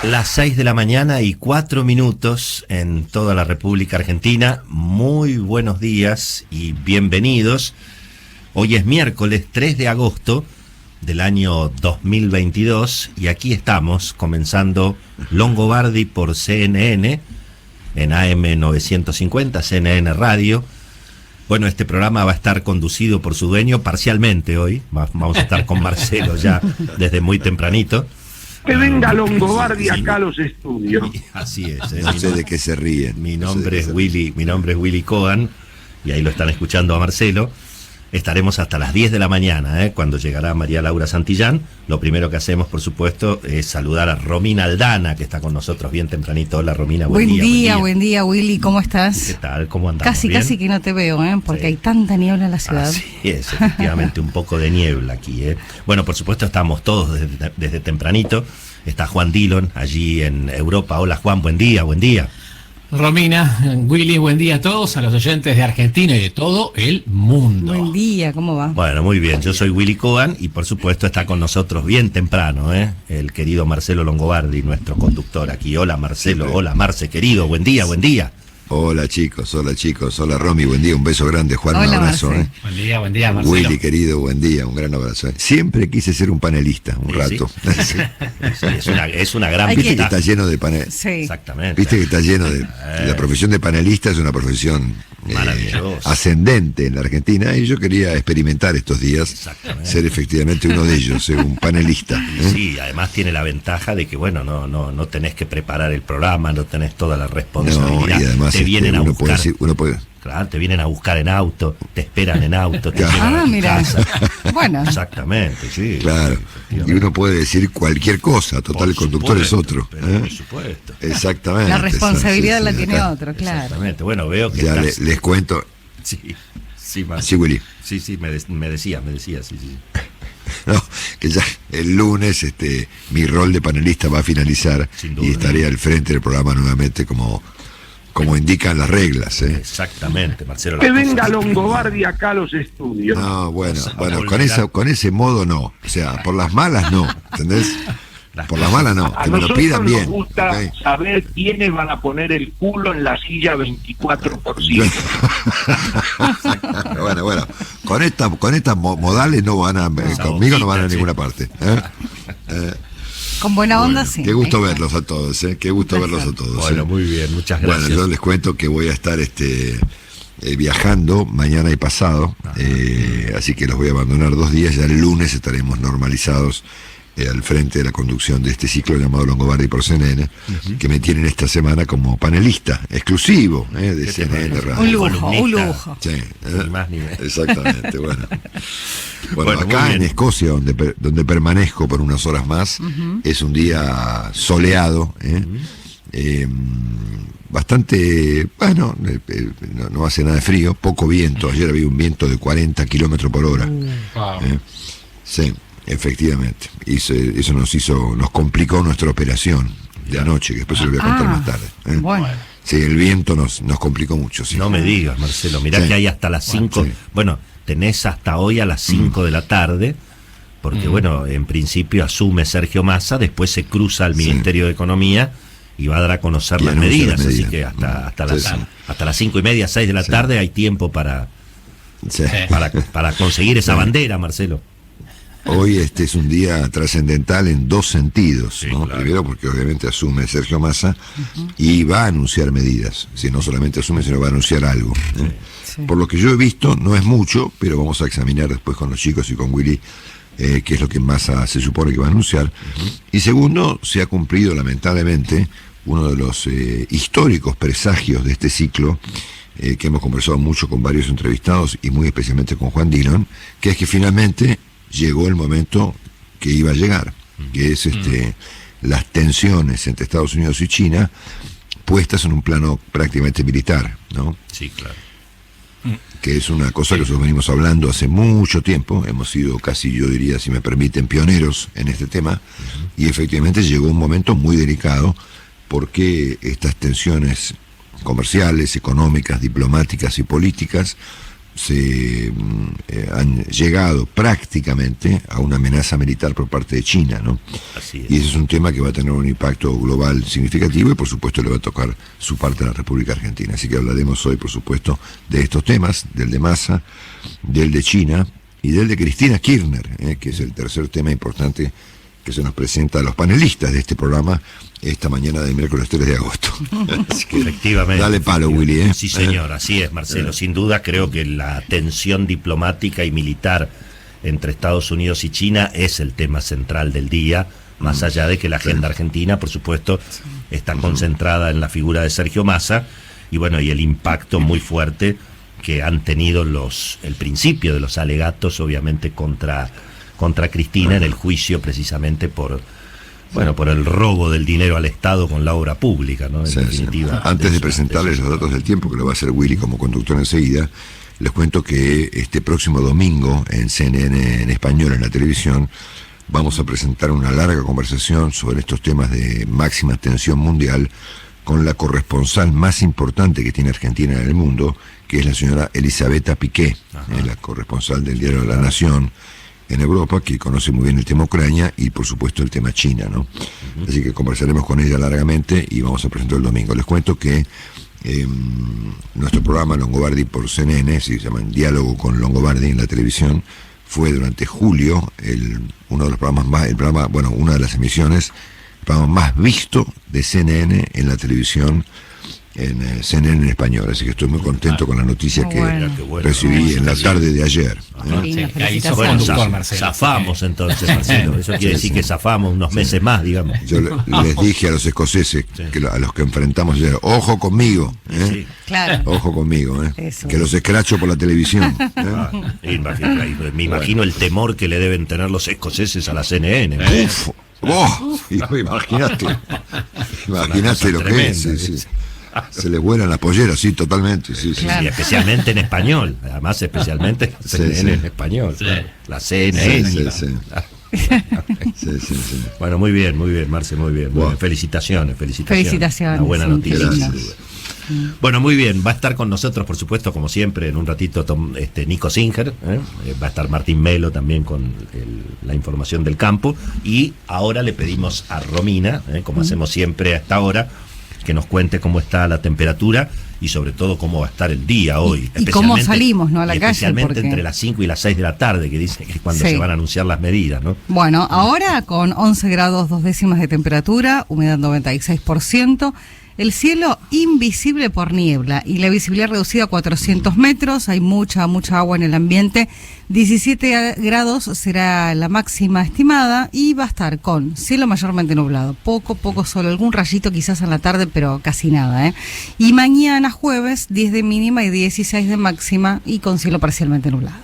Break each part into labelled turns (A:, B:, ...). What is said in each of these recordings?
A: Las 6 de la mañana y 4 minutos en toda la República Argentina. Muy buenos días y bienvenidos. Hoy es miércoles 3 de agosto del año 2022 y aquí estamos comenzando Longobardi por CNN en AM 950, CNN Radio. Bueno, este programa va a estar conducido por su dueño parcialmente hoy. Vamos a estar con Marcelo ya desde muy tempranito.
B: Que venga Longobardi acá a los estudios.
A: Así es.
C: No sé de qué se ríen.
A: Mi nombre es Willy Cogan y ahí lo están escuchando a Marcelo. Estaremos hasta las 10 de la mañana, cuando llegará María Laura Santillán. Lo primero que hacemos, por supuesto, es saludar a Romina Aldana, que está con nosotros bien tempranito. Hola, Romina, buen día.
D: Buen día, Willy, ¿cómo estás?
A: ¿Qué tal? ¿Cómo andamos?
D: Casi que no te veo, porque hay tanta niebla en la ciudad.
A: Así es, efectivamente, un poco de niebla aquí, Bueno, por supuesto, estamos todos desde tempranito. Está Juan Dillon, allí en Europa. Hola, Juan, buen día.
E: Romina, Willy, buen día a todos, a los oyentes de Argentina y de todo el mundo.
D: Buen día, ¿cómo va?
A: Bueno, muy bien, yo soy Willy Cogan y por supuesto está con nosotros bien temprano, el querido Marcelo Longobardi, nuestro conductor aquí. Hola Marcelo,
C: Sí.
A: Hola Marce, querido, buen día.
C: Hola chicos, hola Romy, buen día, un beso grande, Juan,
D: Hola,
C: un abrazo.
D: Marce.
E: Buen día, Marcelo.
C: Willy, querido, buen día, un gran abrazo. Siempre quise ser un panelista, un rato.
A: Sí, es una gran
C: Viste que
A: ventaja.
C: está lleno de panelistas.
D: Sí.
A: Exactamente.
C: Viste que está lleno de... La profesión de panelista es una profesión
A: Maravillosa.
C: ascendente en la Argentina y yo quería experimentar estos días
A: Exactamente.
C: ser efectivamente uno de ellos, ser un panelista.
A: Sí, además tiene la ventaja de que, bueno, no tenés que preparar el programa, no tenés toda la responsabilidad.
C: No, y además
A: te vienen a buscar.
C: uno puede...
A: Claro, te vienen a buscar en auto, te esperan en auto, te
C: Claro.
A: llevan a tu
D: Mira.
A: casa.
D: Bueno.
A: Exactamente, sí.
C: Claro, y uno puede decir cualquier cosa, total,
A: Por
C: el conductor es
A: supuesto,
C: otro.
A: pero por supuesto.
C: Exactamente.
D: La responsabilidad
C: Sí,
D: la
C: sí,
D: tiene
C: acá.
D: otro, claro.
A: Exactamente. Bueno, veo que
C: Ya
A: estás...
C: les cuento.
A: Sí, Marce.
C: Sí, Willy.
A: Sí, me decía, sí.
C: No, que ya el lunes mi rol de panelista va a finalizar
A: Sin duda.
C: y estaré al frente del programa nuevamente como indican las reglas.
A: Exactamente, Marcelo.
B: Que
A: las
B: venga
A: cosas-
B: Longobardi acá a los estudios.
C: No, bueno,
A: volverá.
C: con ese modo no. O sea, por las malas no, ¿entendés? Por las malas no,
B: A
C: que me lo
B: nosotros
C: pidan
B: nos
C: bien.
B: gusta
C: ¿ok?
B: saber quiénes van a poner el culo en la silla 24%.
C: Bueno, con estas modales no van a, conmigo no van a ninguna parte.
D: Con buena onda,
C: Bueno,
D: sí.
C: qué gusto verlos a todos, qué gusto verlos a todos.
A: Bueno, muy bien, muchas gracias.
C: Bueno, yo les cuento que voy a estar viajando mañana y pasado, así que los voy a abandonar 2 días, ya el lunes estaremos normalizados al frente de la conducción de este ciclo llamado Longobardi por CNN, que me tienen esta semana como panelista exclusivo de
A: ¿Qué te
C: CNN
A: parece?
C: Radio.
D: Un lujo,
A: Columnista.
D: un lujo.
C: Sí,
A: Ni más ni menos.
C: exactamente, bueno.
A: Bueno,
C: Bueno,
A: muy
C: acá
A: bien.
C: en Escocia, donde permanezco por unas horas más, es un día soleado, bastante, bueno, no hace nada de frío, poco viento. Ayer había un viento de 40 kilómetros por hora.
E: Wow.
C: Sí, efectivamente. Y eso nos complicó nuestra operación de anoche, que después se lo voy a contar más tarde.
D: Bueno.
C: Sí, el viento nos complicó mucho. Sí.
A: No me digas, Marcelo, mirá
C: Sí.
A: que hay hasta las 5.
C: sí.
A: Bueno, tenés hasta hoy a las 5 de la tarde, porque bueno, en principio asume Sergio Massa, después se cruza al Ministerio de Economía y va a dar a conocer
C: Y
A: las
C: anuncia
A: medidas,
C: las
A: así
C: medidas.
A: que hasta
C: Sí,
A: las
C: sí.
A: hasta las 5:30, 6 de la
C: Sí.
A: tarde hay tiempo para
C: Sí.
A: conseguir esa bandera, Marcelo.
C: Hoy es un día trascendental en 2 sentidos,
A: Sí,
C: ¿no?
A: claro.
C: Primero porque obviamente asume Sergio Massa y va a anunciar medidas. Si no solamente asume, sino va a anunciar algo.
D: Sí.
C: Por lo que yo he visto, no es mucho, pero vamos a examinar después con los chicos y con Willy qué es lo que Massa se supone que va a anunciar. Y segundo, se ha cumplido lamentablemente uno de los históricos presagios de este ciclo, que hemos conversado mucho con varios entrevistados y muy especialmente con Juan Dillon, que es que finalmente llegó el momento que iba a llegar, que es las tensiones entre Estados Unidos y China puestas en un plano prácticamente militar, ¿no?
A: Sí, claro.
C: Que es una cosa que nosotros venimos hablando hace mucho tiempo, hemos sido casi, yo diría, si me permiten, pioneros en este tema, y efectivamente llegó un momento muy delicado porque estas tensiones comerciales, económicas, diplomáticas y políticas han llegado prácticamente a una amenaza militar por parte de China, ¿no?
A: Así es.
C: Y ese es un tema que va a tener un impacto global significativo y por supuesto le va a tocar su parte a la República Argentina. Así que hablaremos hoy, por supuesto, de estos temas, del de Massa, del de China y del de Cristina Kirchner, que es el tercer tema importante que se nos presenta a los panelistas de este programa esta mañana del miércoles 3 de agosto. Así que
A: Efectivamente.
C: dale palo, Willy, ¿eh?
A: Sí, señor, así es, Marcelo. Sin duda creo que la tensión diplomática y militar entre Estados Unidos y China es el tema central del día, más allá de que la agenda argentina, por supuesto, está concentrada en la figura de Sergio Massa y bueno, y el impacto muy fuerte que han tenido el principio de los alegatos, obviamente, contra Cristina en el juicio precisamente por el robo del dinero al Estado con la obra pública, ¿no? En definitiva.
C: Antes de presentarles los datos del tiempo, que lo va a hacer Willy como conductor enseguida, les cuento que este próximo domingo en CNN en español, en la televisión, vamos a presentar una larga conversación sobre estos temas de máxima tensión mundial con la corresponsal más importante que tiene Argentina en el mundo, que es la señora Elisabetta Piqué, la corresponsal del diario La Nación en Europa, que conoce muy bien el tema Ucrania y por supuesto el tema China, ¿no? Así que conversaremos con ella largamente y vamos a presentar el domingo. Les cuento que nuestro programa Longobardi por CNN, se llama Diálogo con Longobardi en la televisión, fue durante julio uno de los programas más, una de las emisiones, el programa más visto de CNN en la televisión, en CNN en español, así que estoy muy contento con la noticia que recibí en la tarde de ayer.
A: Bueno, zafamos entonces, Marcelo. Eso quiere decir que zafamos unos meses más, digamos.
C: Yo les dije a los escoceses, a los que enfrentamos ayer, ojo conmigo,
A: Sí.
D: Claro.
C: ojo conmigo,
D: Eso.
C: que los escracho por la televisión.
A: Me imagino el temor que le deben tener los escoceses a la CNN.
C: Uf, imagínate lo que es. Sí. Se les vuelan las polleras, sí, totalmente. Sí.
A: Y especialmente en español, además especialmente la CNN en español. La CNN.
C: Sí.
A: Bueno, muy bien, Marce, muy bien.
C: Bueno.
A: Felicitaciones.
D: Felicitaciones,
A: Una buena
D: sí,
A: noticia.
C: gracias.
A: Sin duda. Bueno, muy bien, va a estar con nosotros, por supuesto, como siempre, en un ratito Nico Singer, va a estar Martín Melo también con la información del campo, y ahora le pedimos a Romina, como hacemos siempre hasta ahora, que nos cuente cómo está la temperatura y sobre todo cómo va a estar el día hoy.
D: Y cómo salimos, ¿no?, a la calle.
A: Especialmente entre las 5 y las 6 de la tarde, que dicen que es cuando
D: Sí.
A: se van a anunciar las medidas, ¿no?
D: Bueno, ahora con 11 grados 2 décimas de temperatura, humedad 96%, el cielo invisible por niebla y la visibilidad reducida a 400 metros, hay mucha agua en el ambiente, 17 grados será la máxima estimada y va a estar con cielo mayormente nublado, poco sol, algún rayito quizás en la tarde, pero casi nada, ¿eh? Y mañana jueves 10 de mínima y 16 de máxima y con cielo parcialmente nublado.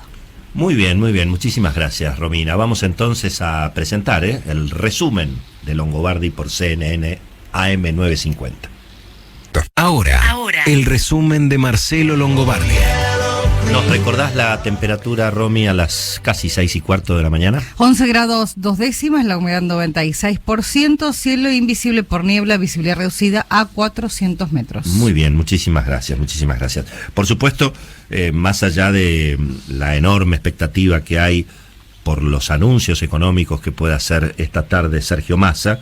A: Muy bien, muchísimas gracias, Romina. Vamos entonces a presentar el resumen de Longobardi por CNN AM950.
F: Ahora, el resumen de Marcelo Longobardi.
A: ¿Nos recordás la temperatura, Romy, a las casi 6:15 de la mañana?
D: 11 grados 2 décimas, la humedad 96%, cielo invisible por niebla, visibilidad reducida a 400 metros.
A: Muy bien, muchísimas gracias. Por supuesto, más allá de la enorme expectativa que hay por los anuncios económicos que pueda hacer esta tarde Sergio Massa,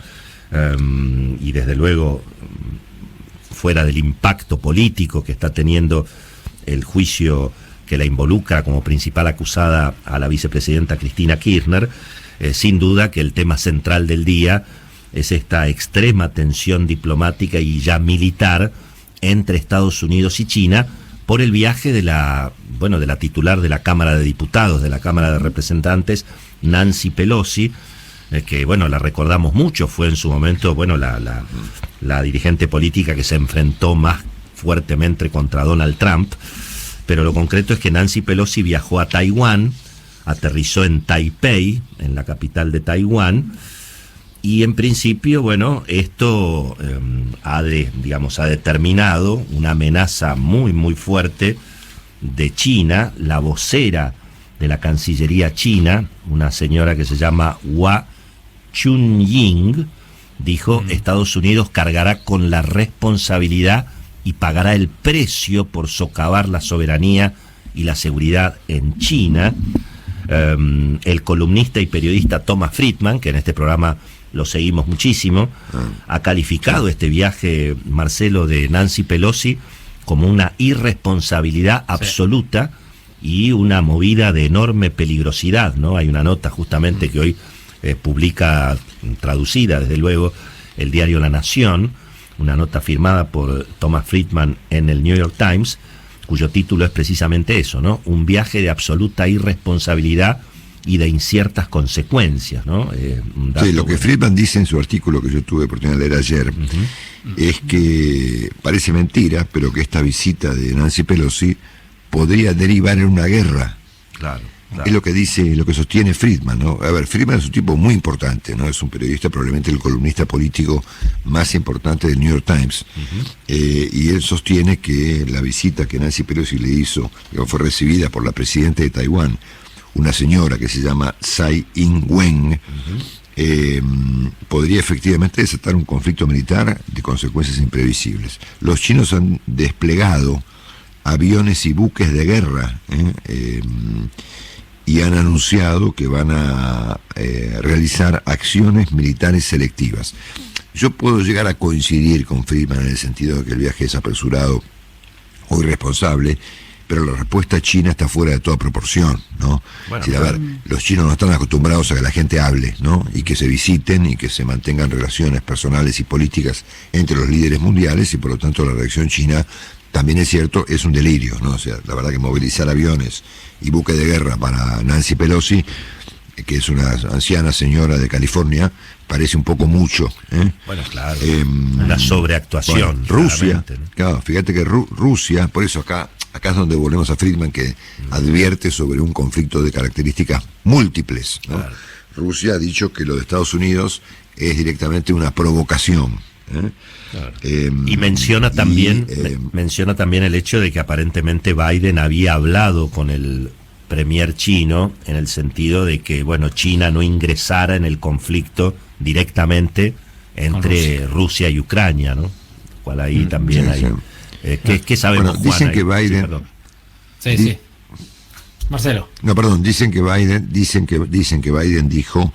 A: y desde luego fuera del impacto político que está teniendo el juicio que la involucra como principal acusada a la vicepresidenta Cristina Kirchner, sin duda que el tema central del día es esta extrema tensión diplomática y ya militar entre Estados Unidos y China por el viaje de la titular de la Cámara de Diputados, de la Cámara de Representantes, Nancy Pelosi, que la recordamos mucho, fue en su momento la dirigente política que se enfrentó más fuertemente contra Donald Trump, pero lo concreto es que Nancy Pelosi viajó a Taiwán, aterrizó en Taipei, en la capital de Taiwán, y en principio, esto ha determinado una amenaza muy fuerte de China. La vocera de la Cancillería china, una señora que se llama Hua Chunying, dijo: Estados Unidos cargará con la responsabilidad y pagará el precio por socavar la soberanía y la seguridad en China. El columnista y periodista Thomas Friedman, que en este programa lo seguimos muchísimo, ha calificado este viaje, Marcelo, de Nancy Pelosi como una irresponsabilidad absoluta y una movida de enorme peligrosidad, ¿no? Hay una nota justamente que hoy publica, traducida desde luego, el diario La Nación, una nota firmada por Thomas Friedman en el New York Times, cuyo título es precisamente eso, ¿no? Un viaje de absoluta irresponsabilidad y de inciertas consecuencias, ¿no?
C: Sí, lo que Friedman dice en su artículo, que yo tuve oportunidad de leer ayer, es que parece mentira, pero que esta visita de Nancy Pelosi podría derivar en una guerra.
A: Claro.
C: Es lo que dice, lo que sostiene Friedman, ¿no? A ver, Friedman es un tipo muy importante, ¿no? Es un periodista, probablemente el columnista político más importante del New York Times. Y él sostiene que la visita que Nancy Pelosi le hizo, que fue recibida por la presidenta de Taiwán, una señora que se llama Tsai Ing-wen, podría efectivamente desatar un conflicto militar de consecuencias imprevisibles. Los chinos han desplegado aviones y buques de guerra, y han anunciado que van a realizar acciones militares selectivas. Yo puedo llegar a coincidir con Friedman en el sentido de que el viaje es apresurado o irresponsable, pero la respuesta china está fuera de toda proporción, ¿no? Bueno, a ver, los chinos no están acostumbrados a que la gente hable, ¿no? Y que se visiten y que se mantengan relaciones personales y políticas entre los líderes mundiales, y por lo tanto la reacción china, también es cierto, es un delirio, ¿no? O sea, la verdad que movilizar aviones y buques de guerra para Nancy Pelosi, que es una anciana señora de California, parece un poco mucho, ¿eh?
A: Bueno, claro, una sobreactuación.
C: Bueno, Rusia,
A: ¿no?
C: Claro, fíjate que Rusia, por eso acá es donde volvemos a Friedman, que advierte sobre un conflicto de características múltiples, ¿no? Claro. Rusia ha dicho que lo de Estados Unidos es directamente una provocación, ¿eh?
A: Claro. Y menciona también el hecho de que aparentemente Biden había hablado con el premier chino en el sentido de que, bueno, China no ingresara en el conflicto directamente entre Rusia y Ucrania, ¿no? Cual ahí también hay. ¿Qué sabemos,
C: bueno, dicen
A: Juan,
C: que Biden.
E: Sí. Marcelo.
C: No, perdón, dicen que Biden dijo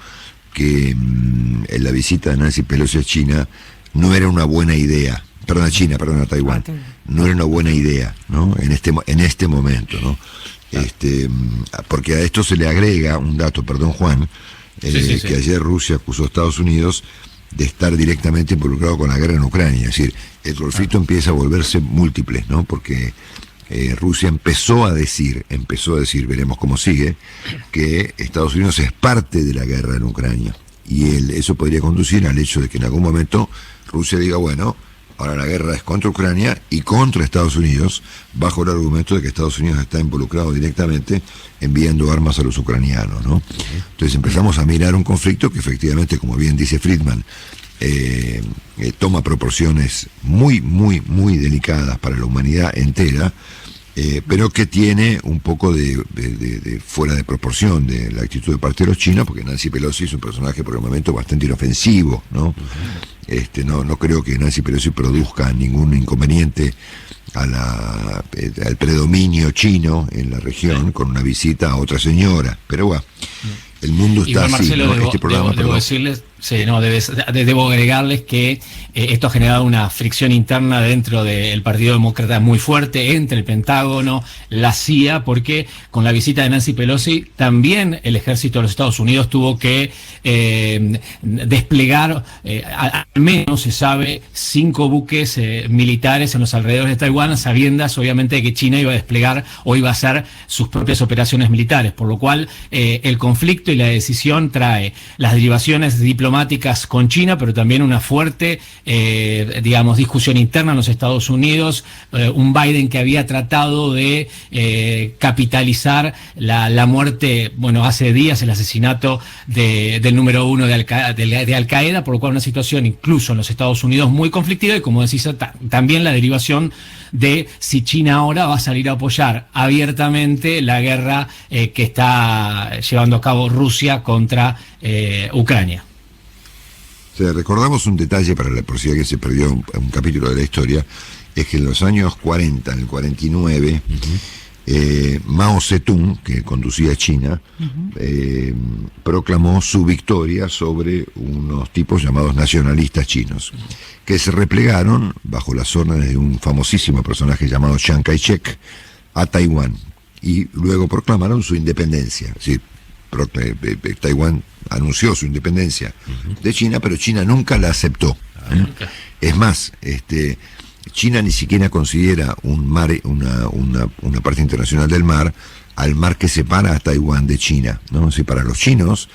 C: que en la visita de Nancy Pelosi a China no era una buena idea. A Taiwán. No era una buena idea, ¿no? En este momento, ¿no? Porque a esto se le agrega un dato, perdón, Juan, que ayer Rusia acusó a Estados Unidos de estar directamente involucrado con la guerra en Ucrania. Es decir, el conflicto empieza a volverse múltiple, ¿no? Porque Rusia empezó a decir, veremos cómo sigue, que Estados Unidos es parte de la guerra en Ucrania. Y eso podría conducir al hecho de que en algún momento Rusia diga, bueno, ahora la guerra es contra Ucrania y contra Estados Unidos, bajo el argumento de que Estados Unidos está involucrado directamente enviando armas a los ucranianos, ¿no? Entonces empezamos a mirar un conflicto que efectivamente, como bien dice Friedman, toma proporciones muy, muy, muy delicadas para la humanidad entera, pero que tiene un poco de fuera de proporción de la actitud de parte de los chinos, porque Nancy Pelosi es un personaje por el momento bastante inofensivo, ¿no? No creo que Nancy Pelosi produzca ningún inconveniente al predominio chino en la región con una visita a otra señora, pero bueno, el mundo está así,
E: Marcelo,
C: ¿no?
E: Debo decirles, debo agregarles que esto ha generado una fricción interna dentro del Partido Demócrata muy fuerte entre el Pentágono, la CIA, porque con la visita de Nancy Pelosi también el ejército de los Estados Unidos tuvo que desplegar, al menos se sabe, 5 buques militares en los alrededores de Taiwán, sabiendas obviamente de que China iba a desplegar o iba a hacer sus propias operaciones militares, por lo cual el conflicto y la decisión trae las derivaciones diplomáticas con China, pero también una fuerte, discusión interna en los Estados Unidos, un Biden que había tratado de capitalizar la muerte, hace días el asesinato del número 1 de Al-Qaeda, por lo cual una situación incluso en los Estados Unidos muy conflictiva, y como decís, también la derivación de si China ahora va a salir a apoyar abiertamente la guerra que está llevando a cabo Rusia contra Ucrania.
C: Recordamos un detalle para la por si alguien se perdió un capítulo de la historia, es que en los años 40, en el 49, Mao Zedong, que conducía China, proclamó su victoria sobre unos tipos llamados nacionalistas chinos, que se replegaron bajo las órdenes de un famosísimo personaje llamado Chiang Kai-shek a Taiwán, y luego proclamaron su independencia. Es decir, Taiwán anunció su independencia de China, pero China nunca la aceptó. Es más, China ni siquiera considera un mar, una parte internacional del mar, al mar que separa a Taiwán de China, ¿no? Si para los chinos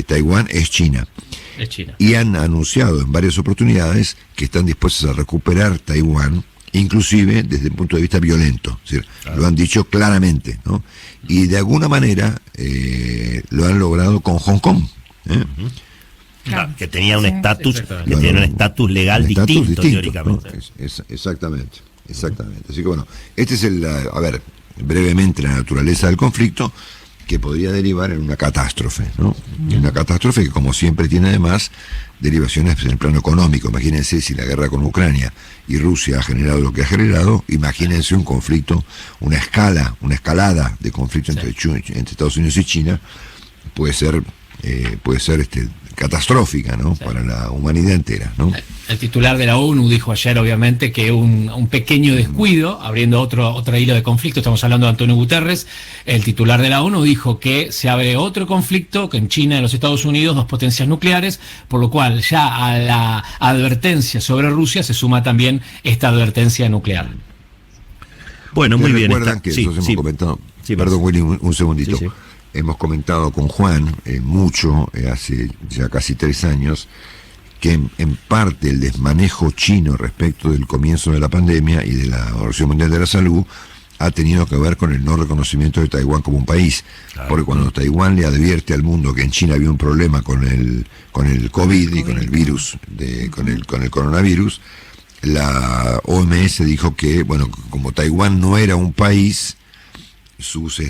C: Taiwán es China.
E: Es China.
C: Y han anunciado en varias oportunidades que están dispuestos a recuperar Taiwán, inclusive desde el punto de vista violento. Es decir, lo han dicho claramente, ¿no? Y de alguna manera lo han logrado con Hong Kong,
A: Claro, que tenía un estatus legal distinto, teóricamente.
C: ¿No? Exactamente. Así que bueno, este es brevemente la naturaleza del conflicto, que podría derivar en una catástrofe, ¿no? Una catástrofe que, como siempre, tiene además derivaciones en el plano económico. Imagínense si la guerra con Ucrania y Rusia ha generado lo que ha generado, imagínense un conflicto, una escalada de conflicto entre Estados Unidos y China, puede ser catastrófica, ¿no? Para la humanidad entera, ¿no?
E: El titular de la ONU dijo ayer, obviamente, que un pequeño descuido, abriendo otro hilo de conflicto, estamos hablando de Antonio Guterres, el titular de la ONU dijo que se abre otro conflicto, que en China y en los Estados Unidos, 2 potencias nucleares, por lo cual ya a la advertencia sobre Rusia se suma también esta advertencia nuclear.
A: Bueno, muy bien.
C: Recuerdan que nosotros hemos comentado, perdón Willy, un segundito. Sí. Hemos comentado con Juan mucho, hace ya casi 3 años, que en parte el desmanejo chino respecto del comienzo de la pandemia y de la Organización Mundial de la Salud ha tenido que ver con el no reconocimiento de Taiwán como un país. Claro. Porque cuando Taiwán le advierte al mundo que en China había un problema con el COVID y con el virus, con el coronavirus, la OMS dijo que, bueno, como Taiwán no era un país, sus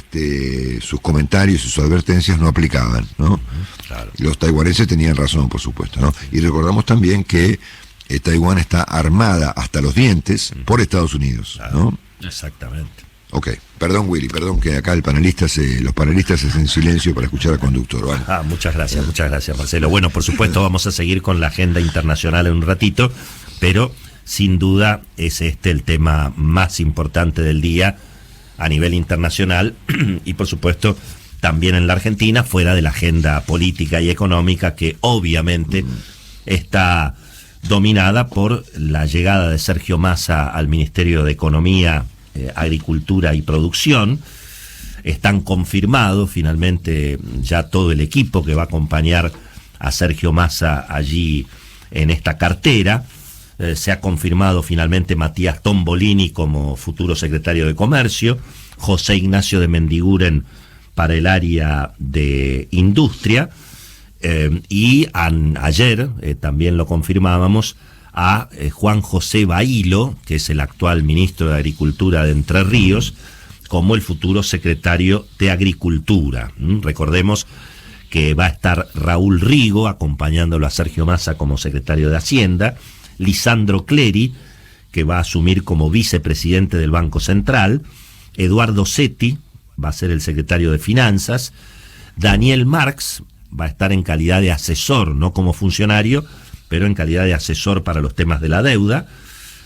C: comentarios y sus advertencias no aplicaban, ¿no? Claro. Los taiwaneses tenían razón, por supuesto, ¿no? Y recordamos también que Taiwán está armada hasta los dientes por Estados Unidos, ¿no?
A: Exactamente.
C: Ok, perdón Willy, perdón que acá los panelistas se hacen silencio para escuchar al conductor. Vamos.
A: Muchas gracias Marcelo. Bueno, por supuesto vamos a seguir con la agenda internacional en un ratito, pero sin duda es el tema más importante del día a nivel internacional y por supuesto también en la Argentina, fuera de la agenda política y económica, que obviamente está dominada por la llegada de Sergio Massa al Ministerio de Economía, Agricultura y Producción. Están confirmados finalmente ya todo el equipo que va a acompañar a Sergio Massa allí en esta cartera. Se ha confirmado finalmente Matías Tombolini como futuro secretario de Comercio, José Ignacio de Mendiguren para el área de Industria, y ayer también lo confirmábamos a Juan José Bailo, que es el actual ministro de Agricultura de Entre Ríos, como el futuro secretario de Agricultura. Recordemos que va a estar Raúl Rigo acompañándolo a Sergio Massa como secretario de Hacienda, Lisandro Clery, que va a asumir como vicepresidente del Banco Central, Eduardo Setti va a ser el secretario de Finanzas, Daniel Marx va a estar en calidad de asesor, no como funcionario, pero en calidad de asesor para los temas de la deuda,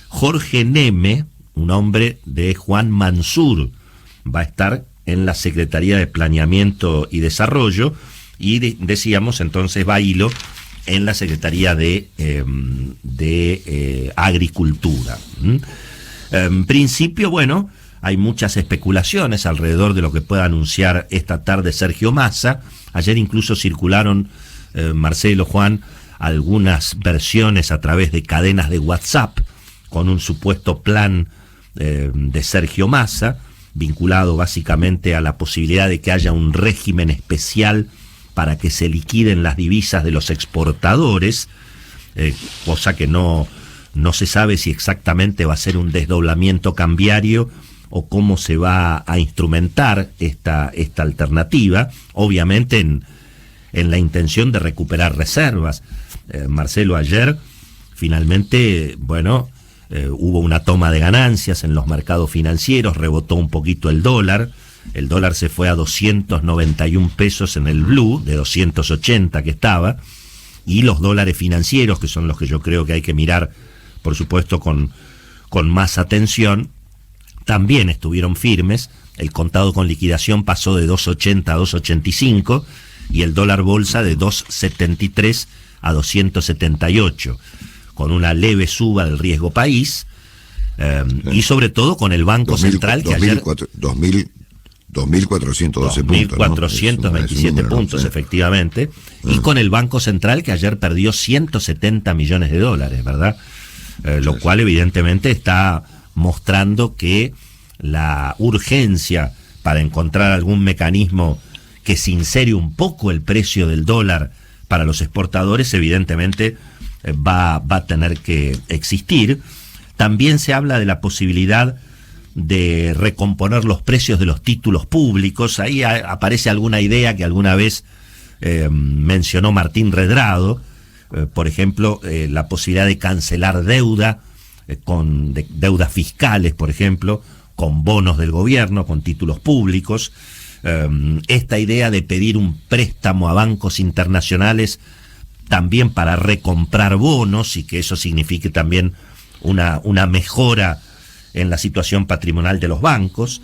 A: Jorge Neme, un hombre de Juan Mansur, va a estar en la Secretaría de Planeamiento y Desarrollo, y decíamos entonces Bailo en la Secretaría de Agricultura. En principio, bueno, hay muchas especulaciones alrededor de lo que pueda anunciar esta tarde Sergio Massa. Ayer incluso circularon, Marcelo, Juan, algunas versiones a través de cadenas de WhatsApp con un supuesto plan de Sergio Massa, vinculado básicamente a la posibilidad de que haya un régimen especial para que se liquiden las divisas de los exportadores, cosa que no se sabe si exactamente va a ser un desdoblamiento cambiario o cómo se va a instrumentar esta alternativa, obviamente en la intención de recuperar reservas. Marcelo, ayer finalmente, bueno, hubo una toma de ganancias en los mercados financieros, rebotó un poquito el dólar se fue a 291 pesos en el blue, de 280 que estaba, y los dólares financieros, que son los que yo creo que hay que mirar, por supuesto, con más atención, también estuvieron firmes. El contado con liquidación pasó de 2.80 a 2.85 y el dólar bolsa de 2.73 a 278, con una leve suba del riesgo país y sobre todo con el Banco Central que ayer...
C: 2.412 puntos.
A: 2.427 puntos, efectivamente, y con el Banco Central que ayer perdió 170 millones de dólares, ¿verdad? Lo cual evidentemente está mostrando que la urgencia para encontrar algún mecanismo que sincere un poco el precio del dólar para los exportadores, evidentemente va a tener que existir. También se habla de la posibilidad de recomponer los precios de los títulos públicos. Ahí aparece alguna idea que alguna vez mencionó Martín Redrado, por ejemplo, la posibilidad de cancelar deuda, con deudas fiscales, por ejemplo, con bonos del gobierno, con títulos públicos. Esta idea de pedir un préstamo a bancos internacionales también para recomprar bonos y que eso signifique también una mejora en la situación patrimonial de los bancos.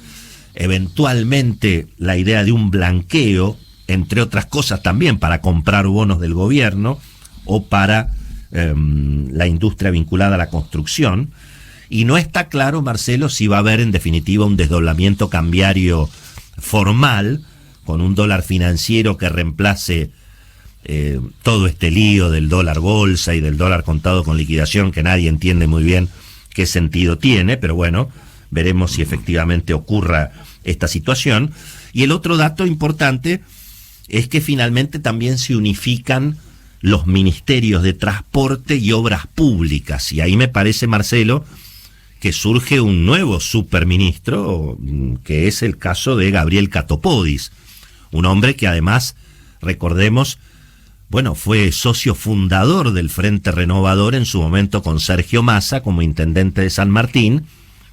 A: Eventualmente la idea de un blanqueo, entre otras cosas también para comprar bonos del gobierno o para la industria vinculada a la construcción. Y no está claro, Marcelo, si va a haber en definitiva un desdoblamiento cambiario formal, con un dólar financiero que reemplace todo este lío del dólar bolsa y del dólar contado con liquidación, que nadie entiende muy bien qué sentido tiene, pero bueno, veremos si efectivamente ocurra esta situación. Y el otro dato importante es que finalmente también se unifican los ministerios de transporte y obras públicas, y ahí me parece, Marcelo, que surge un nuevo superministro, que es el caso de Gabriel Catopodis, un hombre que además, recordemos, bueno, fue socio fundador del Frente Renovador en su momento con Sergio Massa como intendente de San Martín,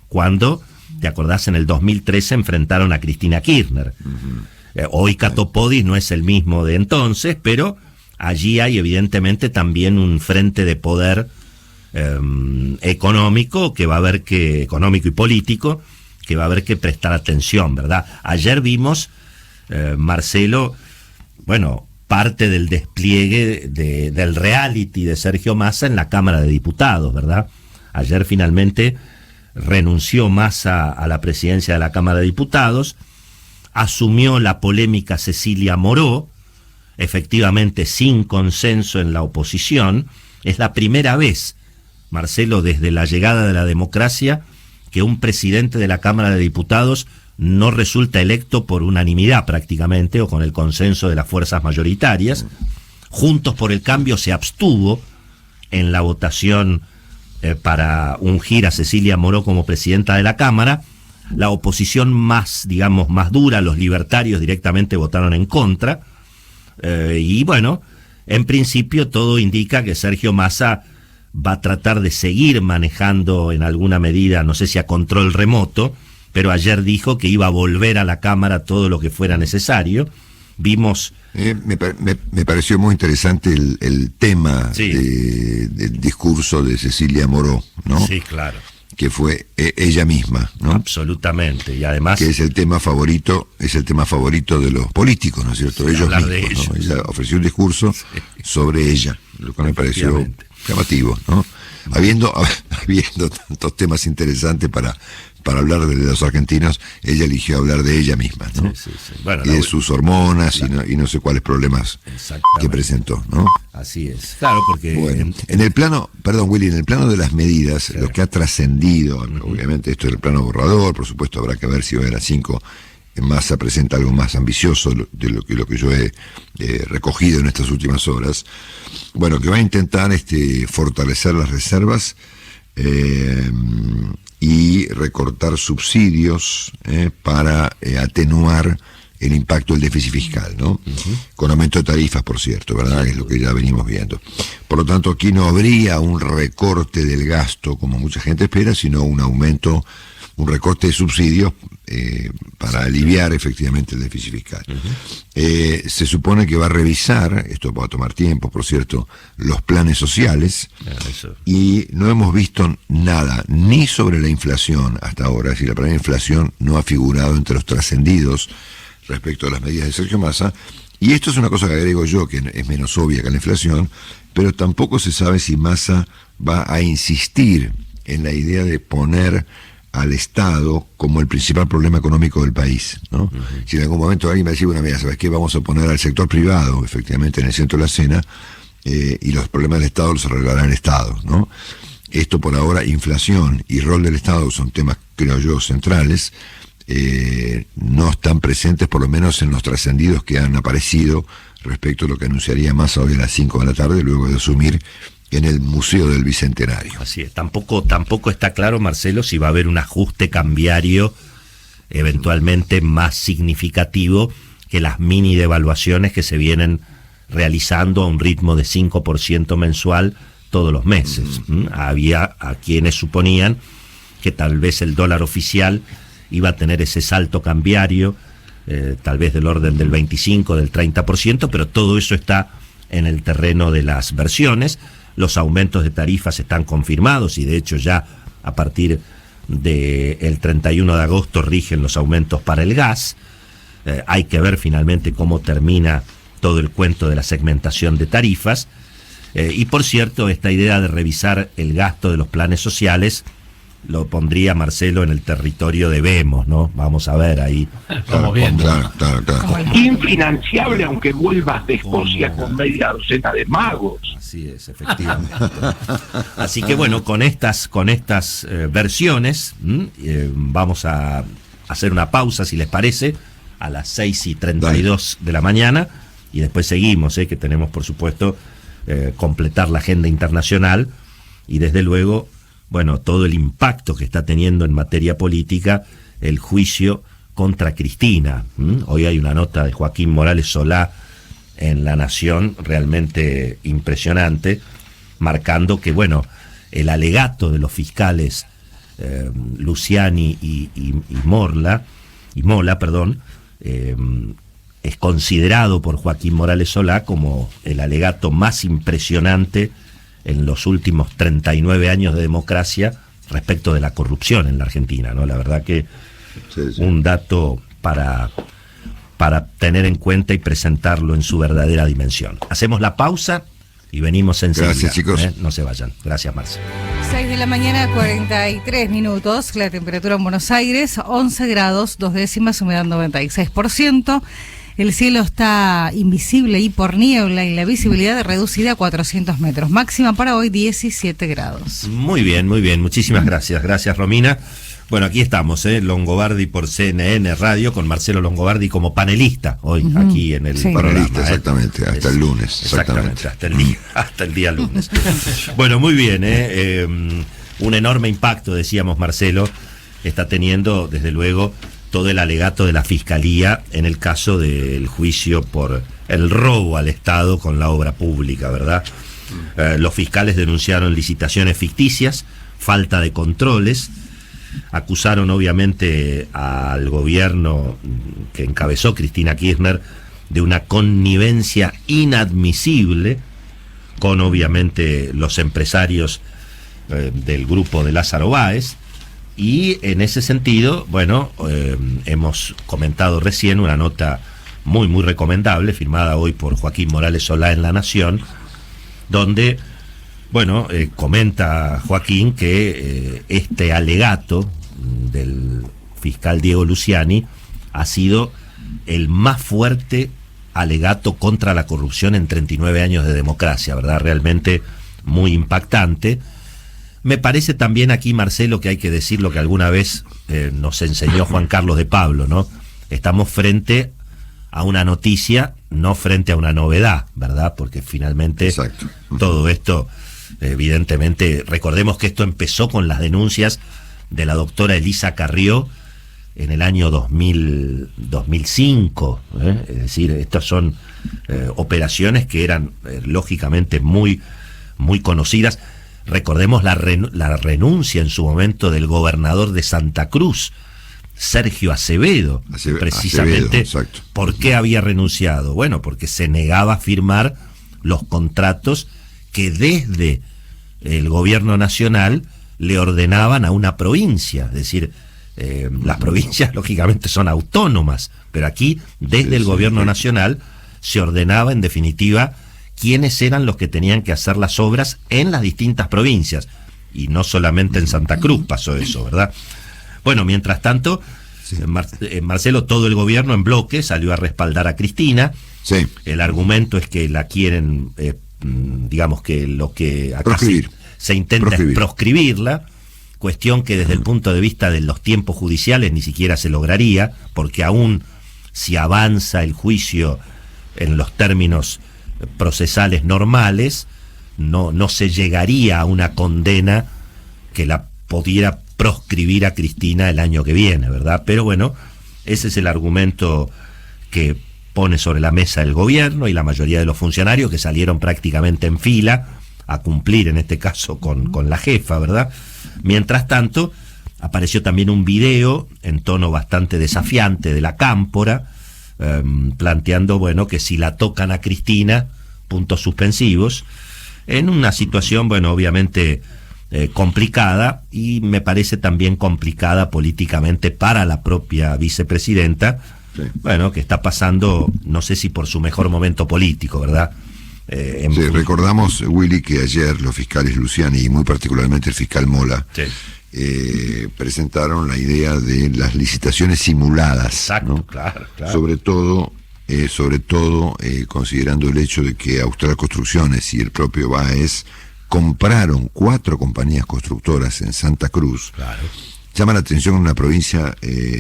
A: cuando, ¿te acordás? En el 2013 enfrentaron a Cristina Kirchner. Hoy Catopodis no es el mismo de entonces, pero allí hay evidentemente también un frente de poder económico que va a haber que, económico y político, que va a haber que prestar atención, ¿verdad? Ayer vimos, Marcelo, bueno, parte del despliegue del reality de Sergio Massa en la Cámara de Diputados, ¿verdad? Ayer finalmente renunció Massa a la presidencia de la Cámara de Diputados, asumió la polémica Cecilia Moró, efectivamente sin consenso en la oposición. Es la primera vez, Marcelo, desde la llegada de la democracia, que un presidente de la Cámara de Diputados no resulta electo por unanimidad prácticamente o con el consenso de las fuerzas mayoritarias. Juntos por el Cambio se abstuvo en la votación para ungir a Cecilia Moró como presidenta de la Cámara. La oposición más, digamos, más dura, los libertarios directamente votaron en contra. Y bueno, en principio todo indica que Sergio Massa va a tratar de seguir manejando en alguna medida, no sé si a control remoto, pero ayer dijo que iba a volver a la Cámara todo lo que fuera necesario. Vimos...
C: Me pareció muy interesante el tema del discurso de Cecilia Moró, ¿no?
A: Sí, claro.
C: Que fue ella misma, ¿no?
A: Absolutamente, y además...
C: Que es el tema favorito de los políticos, ¿no es cierto?
A: Sí,
C: ellos mismos,
A: de ellos.
C: ¿no? Ella ofreció un discurso sobre ella, lo que me pareció llamativo, ¿no? Habiendo tantos temas interesantes para hablar de los argentinos, ella eligió hablar de ella misma, ¿no?
A: Sí. Bueno,
C: y de sus hormonas y no sé cuáles problemas que presentó, ¿no?
A: Así es. Claro, porque...
C: Bueno, en el plano, perdón Willy, en el plano de las medidas, claro, lo que ha trascendido, obviamente esto es el plano borrador, por supuesto habrá que ver si hoy a las 5 Massa presenta algo más ambicioso de lo que yo he recogido en estas últimas horas. Bueno, que va a intentar fortalecer las reservas y recortar subsidios para atenuar el impacto del déficit fiscal, ¿no? Con aumento de tarifas, por cierto, ¿verdad? Es lo que ya venimos viendo. Por lo tanto, aquí no habría un recorte del gasto, como mucha gente espera, sino un aumento, un recorte de subsidios para aliviar efectivamente el déficit fiscal. Se supone que va a revisar, esto va a tomar tiempo, por cierto, los planes sociales, y no hemos visto nada, ni sobre la inflación hasta ahora, es decir, la palabra inflación no ha figurado entre los trascendidos respecto a las medidas de Sergio Massa, y esto es una cosa que agrego yo, que es menos obvia que la inflación, pero tampoco se sabe si Massa va a insistir en la idea de poner al Estado como el principal problema económico del país, ¿no? Si en algún momento alguien me dice, bueno, mira, ¿sabes qué? Vamos a poner al sector privado, efectivamente, en el centro de la escena, y los problemas del Estado los arreglará el Estado, ¿no? Esto por ahora, inflación y rol del Estado son temas, creo yo, centrales, no están presentes por lo menos en los trascendidos que han aparecido respecto a lo que anunciaría Massa hoy a las 5 de la tarde, luego de asumir en el Museo del Bicentenario.
A: Así es, tampoco está claro, Marcelo, si va a haber un ajuste cambiario eventualmente más significativo que las mini devaluaciones que se vienen realizando a un ritmo de 5% mensual todos los meses. Había a quienes suponían que tal vez el dólar oficial iba a tener ese salto cambiario, tal vez del orden del 25, del 30%, pero todo eso está en el terreno de las versiones. Los aumentos de tarifas están confirmados y de hecho ya a partir del 31 de agosto rigen los aumentos para el gas. Hay que ver finalmente cómo termina todo el cuento de la segmentación de tarifas. Y por cierto, esta idea de revisar el gasto de los planes sociales lo pondría Marcelo en el territorio de vemos, ¿no? Vamos a ver ahí.
E: Estamos viendo.
C: Claro.
B: Infinanciable aunque vuelvas de Escocia con media docena de magos.
A: Así es, efectivamente. Así que bueno, con estas versiones vamos a hacer una pausa, si les parece, a las 6:32 de la mañana, y después seguimos, que tenemos por supuesto completar la agenda internacional y desde luego, bueno, todo el impacto que está teniendo en materia política el juicio contra Cristina. Hoy hay una nota de Joaquín Morales Solá en La Nación realmente impresionante, marcando que, bueno, el alegato de los fiscales Luciani y Mola, es considerado por Joaquín Morales Solá como el alegato más impresionante en los últimos 39 años de democracia respecto de la corrupción en la Argentina, ¿no? La verdad que sí. Un dato para tener en cuenta y presentarlo en su verdadera dimensión. Hacemos la pausa y venimos enseguida.
C: Gracias, chicos.
A: No se vayan. Gracias, Marcelo.
D: 6 de la mañana, 43 minutos. La temperatura en Buenos Aires, 11 grados, 2 décimas, humedad 96%. El cielo está invisible y por niebla y la visibilidad reducida a 400 metros. Máxima para hoy 17 grados.
A: Muy bien. Muchísimas gracias. Gracias, Romina. Bueno, aquí estamos, Longobardi por CNN Radio, con Marcelo Longobardi como panelista hoy aquí en el programa.
C: Panelista, exactamente, hasta el lunes.
A: Exactamente, hasta el día lunes. Bueno, muy bien, un enorme impacto, decíamos, Marcelo, está teniendo, desde luego, todo el alegato de la Fiscalía en el caso del juicio por el robo al Estado con la obra pública, ¿verdad? Los fiscales denunciaron licitaciones ficticias, falta de controles, acusaron obviamente al gobierno que encabezó Cristina Kirchner de una connivencia inadmisible con obviamente los empresarios del grupo de Lázaro Báez. Y en ese sentido, bueno, hemos comentado recién una nota muy, muy recomendable, firmada hoy por Joaquín Morales Solá en La Nación, donde, bueno, comenta Joaquín que este alegato del fiscal Diego Luciani ha sido el más fuerte alegato contra la corrupción en 39 años de democracia, ¿verdad? Realmente muy impactante. Me parece también aquí, Marcelo, que hay que decir lo que alguna vez nos enseñó Juan Carlos de Pablo, ¿no? Estamos frente a una noticia, no frente a una novedad, ¿verdad? Porque finalmente
C: Exacto.
A: Todo esto, evidentemente, recordemos que esto empezó con las denuncias de la doctora Elisa Carrió en el año 2005, es decir, estas son operaciones que eran lógicamente muy conocidas. Recordemos la renuncia en su momento del gobernador de Santa Cruz, Sergio Acevedo, precisamente.
C: Acevedo,
A: ¿Por qué había renunciado? Bueno, porque se negaba a firmar los contratos que desde el gobierno nacional le ordenaban a una provincia, es decir, las provincias lógicamente son autónomas, pero aquí desde el gobierno nacional se ordenaba en definitiva quiénes eran los que tenían que hacer las obras en las distintas provincias, y no solamente en Santa Cruz pasó eso, ¿verdad? Bueno, mientras tanto, Marcelo, todo el gobierno en bloque salió a respaldar a Cristina.
C: Sí.
A: El argumento es que la quieren, digamos que lo que acá se intenta es proscribirla, cuestión que desde el punto de vista de los tiempos judiciales ni siquiera se lograría, porque aún si avanza el juicio en los términos procesales normales, no se llegaría a una condena que la pudiera proscribir a Cristina el año que viene, ¿verdad? Pero bueno, ese es el argumento que pone sobre la mesa el gobierno y la mayoría de los funcionarios que salieron prácticamente en fila a cumplir, en este caso, con la jefa, ¿verdad? Mientras tanto, apareció también un video en tono bastante desafiante de la Cámpora, planteando, bueno, que si la tocan a Cristina, puntos suspensivos, en una situación, bueno, obviamente complicada, y me parece también complicada políticamente para la propia vicepresidenta, sí. Bueno, que está pasando, no sé si por su mejor momento político, ¿verdad?
C: Sí, recordamos, Willy, que ayer los fiscales Luciani y muy particularmente el fiscal Mola, sí, presentaron la idea de las licitaciones simuladas.
A: Exacto,
C: ¿no?
A: Claro.
C: Sobre todo considerando el hecho de que Austral Construcciones y el propio Baez compraron 4 compañías constructoras en Santa Cruz. Claro. Llama la atención en una provincia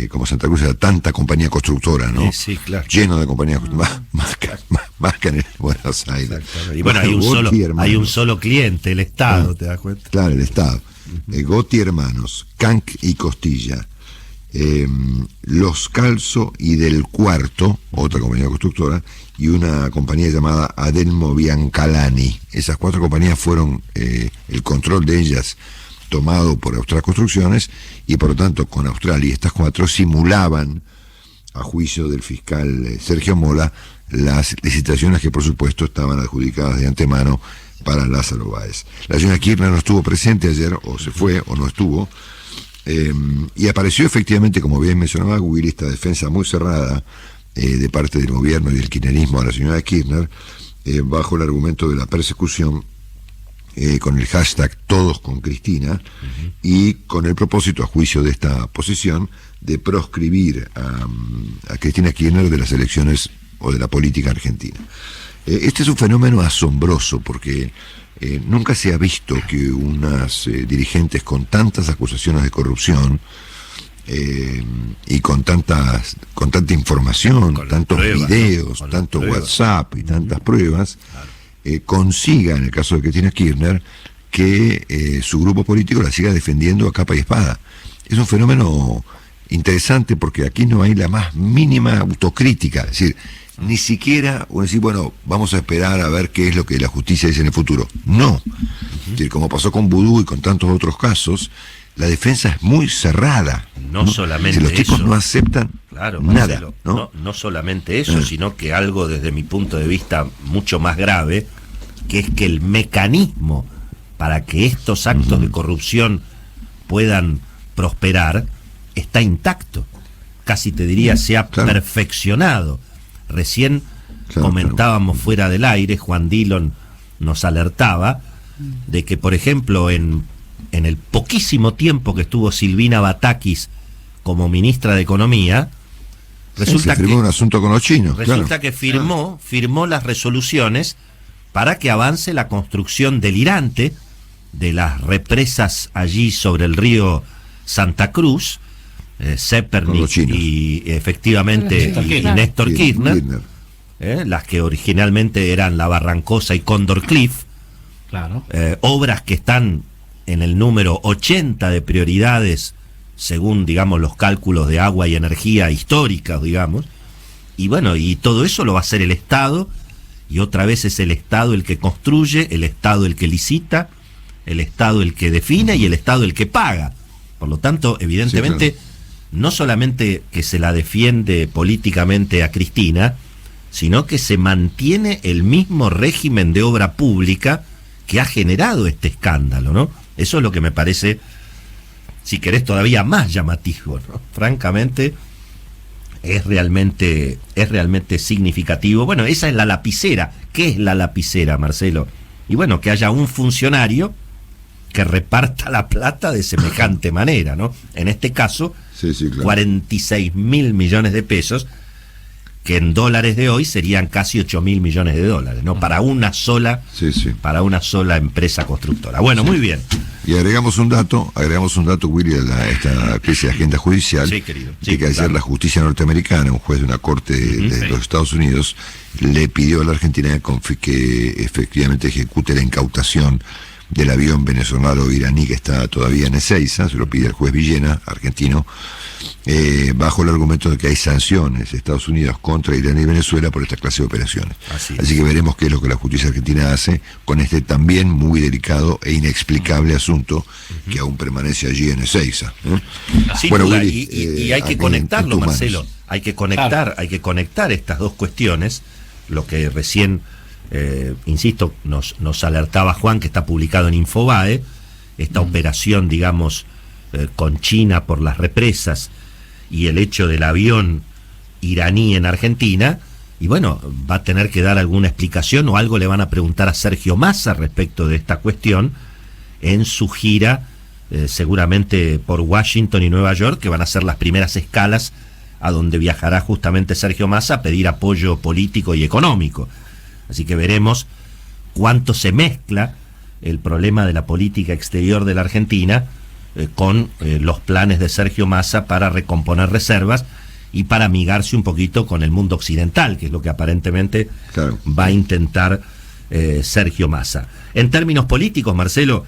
C: como Santa Cruz, era tanta compañía constructora, ¿no?
A: Sí, claro.
C: Lleno de compañías más que en Buenos Aires.
A: Y bueno, hay un solo cliente, el Estado, ¿te das cuenta?
C: Claro, el Estado. Gotti Hermanos, Canc y Costilla, Los Calzo y Del Cuarto, otra compañía constructora, y una compañía llamada Adelmo Biancalani. Esas 4 compañías fueron, el control de ellas tomado por Austral Construcciones, y por lo tanto con Austral y estas 4 simulaban, a juicio del fiscal Sergio Mola, las licitaciones que por supuesto estaban adjudicadas de antemano para Lázaro Báez. La señora Kirchner no estuvo presente ayer, o se fue, o no estuvo, y apareció efectivamente, como bien mencionaba Willy, esta defensa muy cerrada de parte del gobierno y del kirchnerismo a la señora Kirchner, bajo el argumento de la persecución, con el hashtag Todos con Cristina, y con el propósito, a juicio de esta posición, de proscribir a Cristina Kirchner de las elecciones o de la política argentina. Este es un fenómeno asombroso porque nunca se ha visto que unas dirigentes con tantas acusaciones de corrupción y con tanta información, tantos pruebas, videos, ¿no? Tanto WhatsApp y tantas pruebas, consiga, en el caso de Cristina Kirchner, que su grupo político la siga defendiendo a capa y espada. Es un fenómeno interesante porque aquí no hay la más mínima autocrítica, es decir, ni siquiera decir, bueno, vamos a esperar a ver qué es lo que la justicia dice en el futuro. No. Es decir, como pasó con Vudú y con tantos otros casos, la defensa es muy cerrada.
A: No solamente
C: si los tipos
A: eso,
C: no aceptan
A: claro,
C: nada.
A: Marcelo, no solamente eso, sino que algo desde mi punto de vista mucho más grave, que es que el mecanismo para que estos actos de corrupción puedan prosperar está intacto. Casi te diría, se ha perfeccionado. Recién comentábamos fuera del aire, Juan Dillon nos alertaba de que, por ejemplo, en el poquísimo tiempo que estuvo Silvina Batakis como ministra de Economía, resulta
C: que un asunto con los chinos.
A: Resulta que firmó las resoluciones para que avance la construcción delirante de las represas allí sobre el río Santa Cruz, Zepernik y efectivamente y Néstor Kirchner, las que originalmente eran La Barrancosa y Cóndor Cliff, obras que están en el número 80 de prioridades según, digamos, los cálculos de agua y energía históricas, digamos. Y bueno, y todo eso lo va a hacer el Estado, y otra vez es el Estado el que construye, el Estado el que licita, el Estado el que define y el Estado el que paga. Por lo tanto, evidentemente,
C: sí, claro,
A: no solamente que se la defiende políticamente a Cristina, sino que se mantiene el mismo régimen de obra pública que ha generado este escándalo, ¿no? Eso es lo que me parece, si querés, todavía más llamativo, ¿no? Francamente, es realmente significativo. Bueno, esa es la lapicera. ¿Qué es la lapicera, Marcelo? Y bueno, que haya un funcionario que reparta la plata de semejante manera, ¿no? En este caso,
C: sí, claro,
A: 46.000 millones de pesos, que en dólares de hoy serían casi 8.000 millones de dólares, ¿no? Para una sola, para una sola empresa constructora. Bueno, muy bien.
C: Y agregamos un dato, Willy, a esta especie de agenda judicial.
A: Sí, querido.
C: Sí, que ayer la justicia norteamericana, un juez de una corte de los Estados Unidos, le pidió a la Argentina que efectivamente ejecute la incautación del avión venezolano iraní que está todavía en Ezeiza. Se lo pide el juez Villena, argentino, bajo el argumento de que hay sanciones de Estados Unidos contra Irán y Venezuela por esta clase de operaciones. Así que veremos qué es lo que la justicia argentina hace con este también muy delicado e inexplicable asunto que aún permanece allí en Ezeiza.
A: Bueno, Willy, y hay que conectarlo, Marcelo. Hay que conectar estas dos cuestiones, lo que recién insisto, nos alertaba Juan, que está publicado en Infobae, esta operación, digamos, con China por las represas y el hecho del avión iraní en Argentina. Y bueno, va a tener que dar alguna explicación o algo le van a preguntar a Sergio Massa respecto de esta cuestión en su gira, seguramente por Washington y Nueva York, que van a ser las primeras escalas a donde viajará justamente Sergio Massa a pedir apoyo político y económico. Así que veremos cuánto se mezcla el problema de la política exterior de la Argentina con los planes de Sergio Massa para recomponer reservas y para amigarse un poquito con el mundo occidental, que es lo que aparentemente va a intentar Sergio Massa. En términos políticos, Marcelo,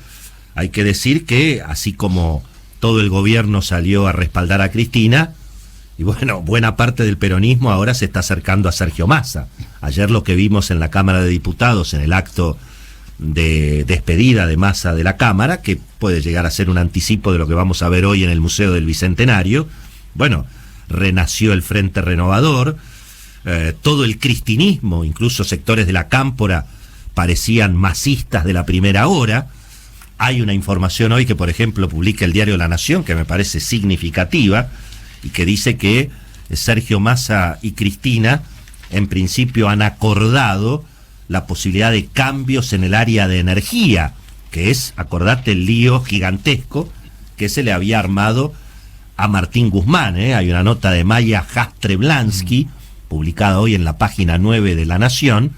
A: hay que decir que así como todo el gobierno salió a respaldar a Cristina, y bueno, buena parte del peronismo ahora se está acercando a Sergio Massa. Ayer lo que vimos en la Cámara de Diputados, en el acto de despedida de Massa de la Cámara, que puede llegar a ser un anticipo de lo que vamos a ver hoy en el Museo del Bicentenario. Bueno, renació el Frente Renovador, todo el cristinismo, incluso sectores de la Cámpora, parecían masistas de la primera hora. Hay una información hoy que, por ejemplo, publica el diario La Nación, que me parece significativa, y que dice que Sergio Massa y Cristina en principio han acordado la posibilidad de cambios en el área de energía, que es, acordate, el lío gigantesco que se le había armado a Martín Guzmán. Hay una nota de Maya Jastrzeblański, publicada hoy en la página 9 de La Nación,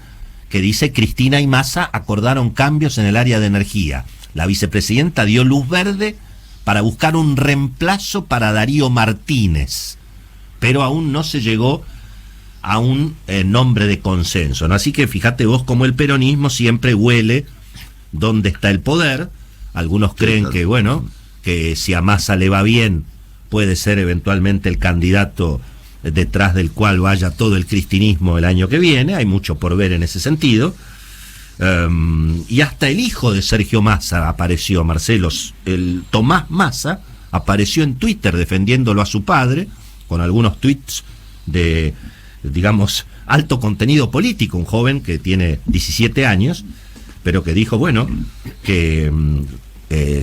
A: que dice: Cristina y Massa acordaron cambios en el área de energía. La vicepresidenta dio luz verde para buscar un reemplazo para Darío Martínez, pero aún no se llegó a un nombre de consenso, ¿no? Así que fíjate vos cómo el peronismo siempre huele dónde está el poder. Algunos creen que, bueno, que si a Massa le va bien, puede ser eventualmente el candidato detrás del cual vaya todo el cristinismo el año que viene. Hay mucho por ver en ese sentido. Y hasta el hijo de Sergio Massa apareció, Marcelo, el Tomás Massa, apareció en Twitter defendiéndolo a su padre, con algunos tweets de, digamos, alto contenido político, un joven que tiene 17 años, pero que dijo, bueno, que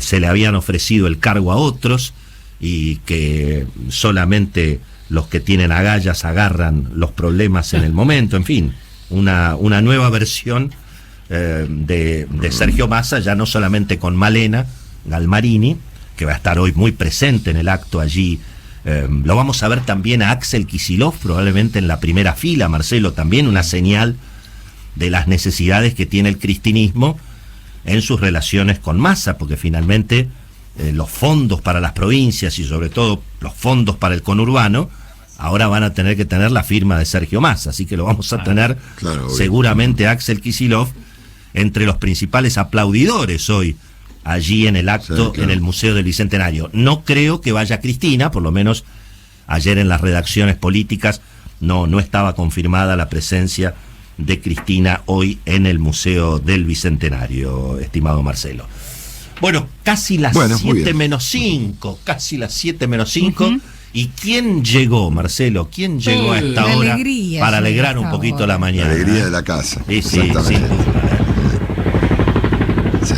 A: se le habían ofrecido el cargo a otros y que solamente los que tienen agallas agarran los problemas en el momento. En fin, una nueva versión de Sergio Massa, ya no solamente con Malena Galmarini, que va a estar hoy muy presente en el acto allí. Lo vamos a ver también a Axel Kicillof, probablemente en la primera fila, Marcelo, también una señal de las necesidades que tiene el cristinismo en sus relaciones con Massa, porque finalmente los fondos para las provincias y sobre todo los fondos para el conurbano ahora van a tener que tener la firma de Sergio Massa, así que lo vamos a tener seguramente a Axel Kicillof entre los principales aplaudidores hoy allí en el acto,
C: Sí, claro.
A: en el Museo del Bicentenario. No creo que vaya Cristina, por lo menos ayer en las redacciones políticas no estaba confirmada la presencia de Cristina hoy en el Museo del Bicentenario, estimado Marcelo. Bueno, casi las
C: Bueno, muy
A: 7
C: bien.
A: menos 5, casi las 7 menos 5. ¿Y quién llegó, Marcelo? ¿Quién llegó a esta
D: La
A: hora
D: alegría
A: para
D: llega
A: alegrar
D: a
A: un
D: esta
A: poquito
D: hora.
A: la
C: La
A: mañana?
C: alegría de la casa.
A: Sí,
C: Exactamente.
A: sin duda.
C: Sí.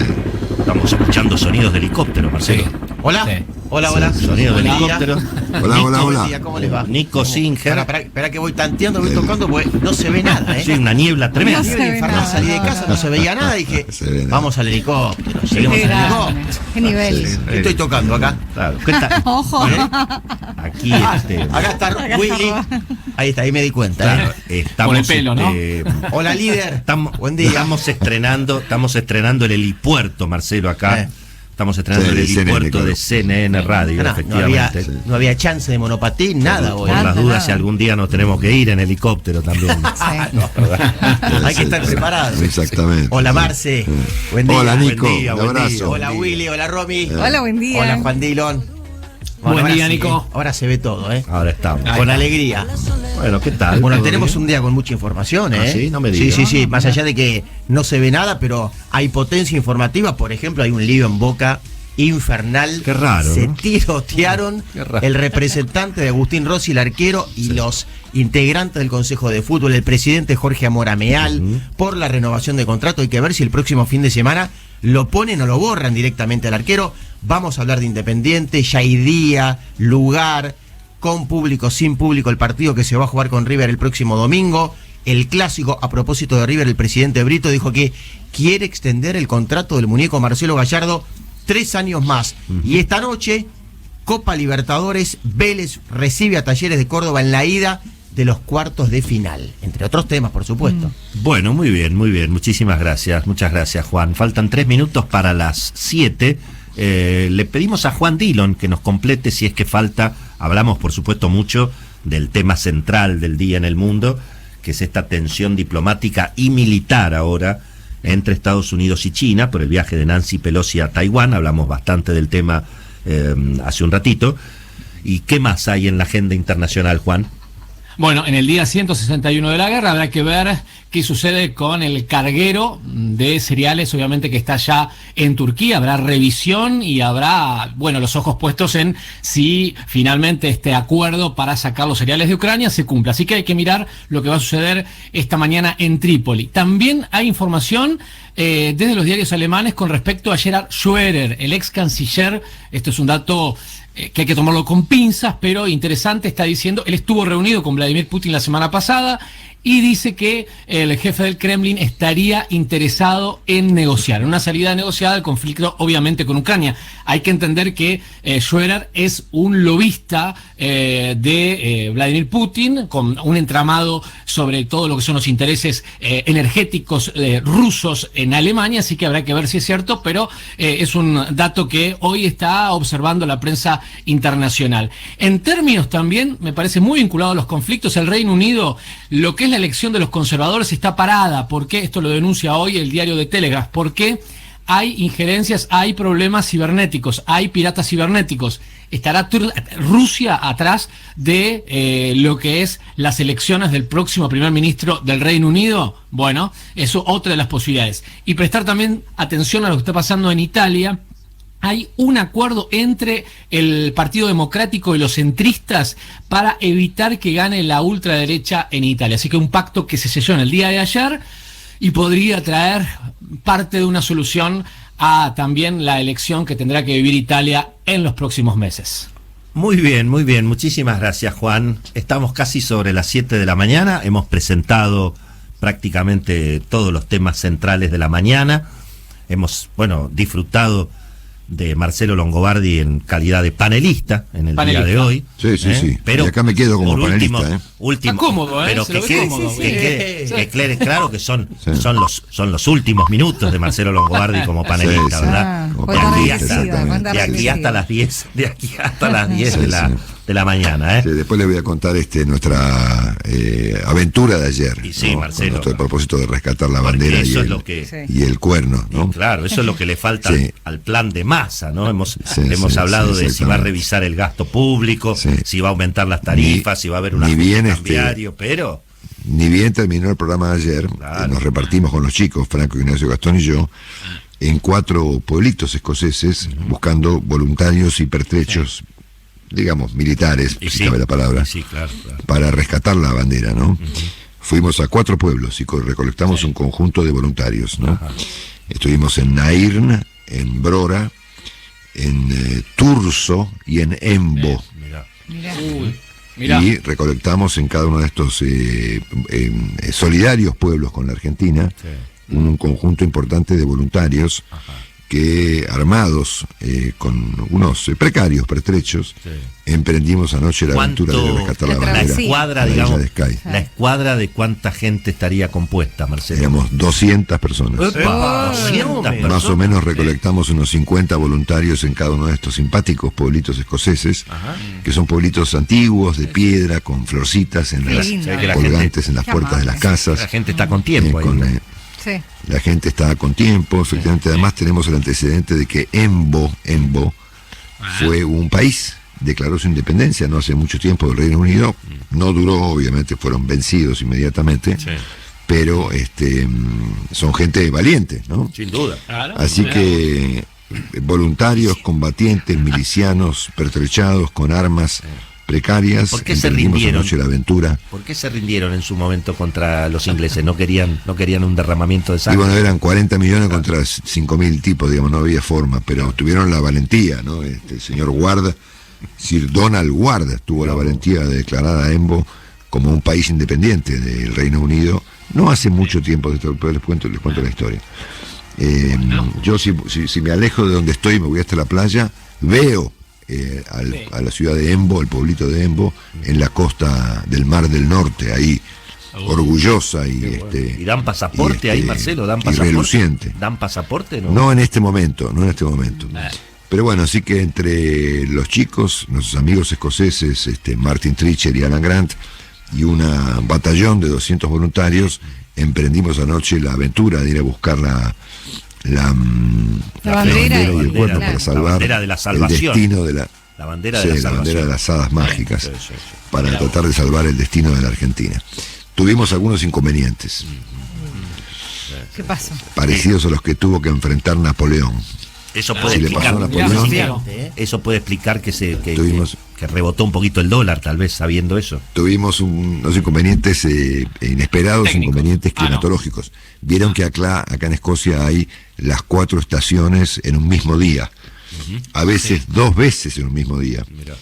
A: Estamos escuchando sonidos de helicóptero, Marcelo.
G: Hola.
E: Sí.
G: Hola, hola.
A: Sonidos de
G: Buen día.
A: helicóptero.
C: Hola, hola,
G: Buen
C: hola.
G: día, ¿cómo les va?
A: Nico Singer.
G: Espera que voy tanteando, voy tocando, porque no se ve nada,
A: Sí, una niebla tremenda.
D: No se ve
G: Infernal,
D: nada,
G: salí de
D: no,
G: casa,
D: no,
G: no
D: no.
G: se veía nada, dije,
C: Se ve nada.
G: vamos al helicóptero, lleguemos
D: Qué
G: al
D: grande,
G: helicóptero.
D: qué nivel.
C: Sí.
G: Estoy tocando acá.
A: Claro. ¿Qué tal?
D: Ojo.
A: Aquí,
G: Acá está Willy. Ahí está, ahí me di cuenta.
A: claro,
G: ¿eh?
A: estamos,
E: Por el pelo, ¿no?
G: Hola, líder.
A: Estamos,
G: Buen día.
A: estamos estrenando el helipuerto, Marcelo, acá. Estamos estrenando
C: Sí,
A: el
C: de CNN,
A: helipuerto
C: claro.
A: de CNN Radio,
G: No
A: efectivamente.
G: no había chance de monopatín, nada hoy.
A: Por las
D: Nada,
A: dudas,
D: nada.
A: si algún día nos tenemos que ir en helicóptero también.
D: Sí.
G: Hay que estar preparados.
C: Exactamente.
G: Hola, Marce. Buen día.
C: Hola, Nico.
A: buen día,
C: Un
A: buen día.
C: abrazo.
G: Hola, Willy. Hola, Romy.
D: Hola, buen día.
G: Hola, Juan Dillon.
E: Buen
G: ahora
E: día,
G: sí,
E: Nico.
G: ahora se ve todo, ¿eh?
A: Ahora estamos.
G: Con alegría.
A: Bueno, ¿qué tal?
G: Bueno,
A: ¿Todo
G: tenemos
A: bien?
G: un día con mucha información, ¿eh?
A: Ah, ¿sí? No me
G: Sí,
A: digas.
G: sí, sí. Más allá de que no se ve nada, pero hay potencia informativa. Por ejemplo, hay un lío en Boca infernal.
A: Qué raro,
G: Se
A: ¿no?
G: tirotearon
A: Qué raro.
G: el representante de Agustín Rossi, el arquero, y los integrantes del Consejo de Fútbol, el presidente Jorge Amorameal, por la renovación de contrato. Hay que ver si el próximo fin de semana lo ponen o lo borran directamente al arquero. Vamos a hablar de Independiente, ya hay día, lugar, con público, sin público, el partido que se va a jugar con River el próximo domingo. El clásico, a propósito de River, el presidente Brito dijo que quiere extender el contrato del muñeco Marcelo Gallardo 3 años más. Y esta noche, Copa Libertadores, Vélez recibe a Talleres de Córdoba en la ida de los cuartos de final. Entre otros temas, por supuesto.
A: Bueno, muy bien, muy bien. Muchísimas gracias. Muchas gracias, Juan. Faltan 3 minutos para las 7. Le pedimos a Juan Dillon que nos complete si es que falta. Hablamos, por supuesto, mucho del tema central del día en el mundo, que es esta tensión diplomática y militar ahora entre Estados Unidos y China por el viaje de Nancy Pelosi a Taiwán. Hablamos bastante del tema hace un ratito. ¿Y qué más hay en la agenda internacional, Juan?
E: Bueno, en el día 161 de la guerra habrá que ver qué sucede con el carguero de cereales, obviamente que está ya en Turquía. Habrá revisión y habrá, bueno, los ojos puestos en si finalmente este acuerdo para sacar los cereales de Ucrania se cumple. Así que hay que mirar lo que va a suceder esta mañana en Trípoli. También hay información desde los diarios alemanes con respecto a Gerhard Schröder, el ex canciller. Esto es un dato que hay que tomarlo con pinzas, pero interesante. Está diciendo, él estuvo reunido con Vladimir Putin la semana pasada y dice que el jefe del Kremlin estaría interesado en negociar, en una salida negociada al conflicto, obviamente, con Ucrania. Hay que entender que Schröder es un lobista de Vladimir Putin, con un entramado sobre todo lo que son los intereses energéticos rusos en Alemania, así que habrá que ver si es cierto, pero es un dato que hoy está observando la prensa internacional. En términos también, me parece muy vinculado a los conflictos, el Reino Unido, lo que es la elección de los conservadores está parada. ¿Por qué? Esto lo denuncia hoy el diario The Telegraph. ¿Por qué? Hay injerencias, hay problemas cibernéticos, hay piratas cibernéticos. ¿Estará Rusia atrás de lo que es las elecciones del próximo primer ministro del Reino Unido? Bueno, eso otra de las posibilidades. Y prestar también atención a lo que está pasando en Italia. Hay un acuerdo entre el Partido Democrático y los centristas para evitar que gane la ultraderecha en Italia. Así que un pacto que se selló en el día de ayer y podría traer parte de una solución a también la elección que tendrá que vivir Italia en los próximos meses.
A: Muy bien, muy bien. Muchísimas gracias, Juan. Estamos casi sobre las 7 de la mañana. Hemos presentado prácticamente todos los temas centrales de la mañana. Hemos, bueno, disfrutado de Marcelo Longobardi en calidad de panelista en el día de hoy.
C: Sí, sí, sí.
A: Pero
C: y acá me quedo como
A: por
C: panelista.
A: último,
E: Está cómodo,
A: pero
E: se
A: que
E: lo ve
A: quede,
E: cómodo.
A: que quede claro que son los últimos minutos de Marcelo Longobardi como panelista,
C: Sí, sí.
A: ¿verdad?
C: Como
D: Fue
A: De
D: tan
A: aquí
C: panelista,
A: hasta,
D: agradecida,
C: exactamente.
D: fue tan
A: de aquí hasta
D: agradecida.
A: las 10, de aquí hasta las 10
C: Sí,
A: de la
C: sí.
A: de la mañana, ¿eh?
C: Sí, después les voy a contar nuestra aventura de ayer.
A: Y sí,
C: ¿no?
A: Marcelo.
C: Con nuestro propósito de rescatar la
A: Porque
C: bandera
A: eso es lo que...
D: Sí.
C: y el cuerno, ¿no?
A: Y claro, eso es lo que le falta
C: Sí.
A: al plan de Massa, ¿no? Hemos
C: Sí,
A: hablado
C: sí,
A: de si va a
C: exactamente.
A: revisar el gasto público,
C: Sí.
A: si va a aumentar las tarifas, si va a haber un
C: ni
A: ajuste
C: bien,
A: cambiario, pero...
C: Ni bien terminó el programa de ayer,
A: Claro.
C: nos repartimos con los chicos, Franco, Ignacio, Gastón y yo, en 4 pueblitos escoceses, buscando voluntarios y pertrechos, digamos, militares,
A: Y
C: si
A: sí,
C: cabe la palabra,
A: y sí, claro.
C: para rescatar la bandera, ¿no? Fuimos a 4 pueblos y recolectamos un conjunto de voluntarios, ¿no?
A: Ajá.
C: Estuvimos en Nairn, en Brora, en Turso y en Embo.
A: Mirá.
D: Mirá.
E: Mirá.
C: Y recolectamos en cada uno de estos solidarios pueblos con la Argentina
A: Sí.
C: un conjunto importante de voluntarios que, armados con unos precarios pertrechos,
A: Sí.
C: emprendimos anoche la aventura de rescatar la
D: La
C: bandera.
D: travesía.
A: escuadra,
C: a la isla
A: digamos,
C: de Skye.
A: la escuadra de cuánta gente estaría compuesta, Marcelo.
C: Éramos 200 personas.
A: ¡Epa! 200 personas.
C: Más o menos recolectamos unos 50 voluntarios en cada uno de estos simpáticos pueblitos escoceses,
A: Ajá.
C: que son pueblitos antiguos, de piedra, con florcitas en
D: Qué
C: las
D: lindo.
A: Se ve que la
C: colgantes en las
D: Qué
C: puertas de las
D: amable.
C: casas.
A: La gente está con tiempo ahí.
C: con,
D: Sí.
C: la gente está con tiempo, efectivamente. Además tenemos el antecedente de que Embo fue un país, declaró su independencia no hace mucho tiempo del Reino Unido. No duró, obviamente, fueron vencidos inmediatamente,
A: Sí.
C: pero son gente valiente, ¿no?
A: Sin duda.
C: Así que voluntarios, combatientes, milicianos, pertrechados con armas precarias,
A: ¿Por qué se
C: emprendimos
A: rindieron?
C: anoche la aventura.
A: ¿Por qué se rindieron en su momento contra los ingleses? ¿No querían un derramamiento de
C: Y
A: sangre?
C: bueno, eran 40 millones contra 5.000 tipos, digamos, no había forma, pero tuvieron la valentía, ¿no? El señor Ward, Sir Donald Ward, tuvo la valentía de declarar a Embo como un país independiente del Reino Unido, no hace mucho tiempo, después les cuento la historia. Yo si me alejo de donde estoy, me voy hasta la playa, veo a la ciudad de Embo, el pueblito de Embo, en la costa del Mar del Norte, ahí, orgullosa y
A: ¿Y dan pasaporte ahí, Marcelo? ¿Dan
C: y
A: pasaporte?
C: reluciente.
A: ¿Dan pasaporte?
C: No en este momento. Pero bueno, sí que entre los chicos, nuestros amigos escoceses, Martin Tricher y Alan Grant, y un batallón de 200 voluntarios, emprendimos anoche la aventura de ir a buscar la
D: bandera
C: y el cuerno
D: claro.
C: para
A: La
C: salvar
A: bandera de la
C: el
A: salvación.
C: destino de
A: La bandera
C: sí,
A: de la
C: la
A: salvación.
C: bandera de las hadas mágicas,
A: Sí, sí, sí.
C: para tratar de salvar el destino de la Argentina. Tuvimos algunos inconvenientes,
D: ¿Qué pasó?
C: parecidos a los que tuvo que enfrentar Napoleón.
A: Eso puede
C: Si le
A: explicar.
C: pasó a Napoleón,
A: Eso puede explicar que
C: Tuvimos-
A: que rebotó un poquito el dólar, tal vez sabiendo eso.
C: tuvimos unos inconvenientes inesperados,
E: Técnicos.
C: inconvenientes climatológicos. Vieron que acá en Escocia hay las 4 estaciones en un mismo día, a veces 2 veces en un mismo día.
A: Mirá.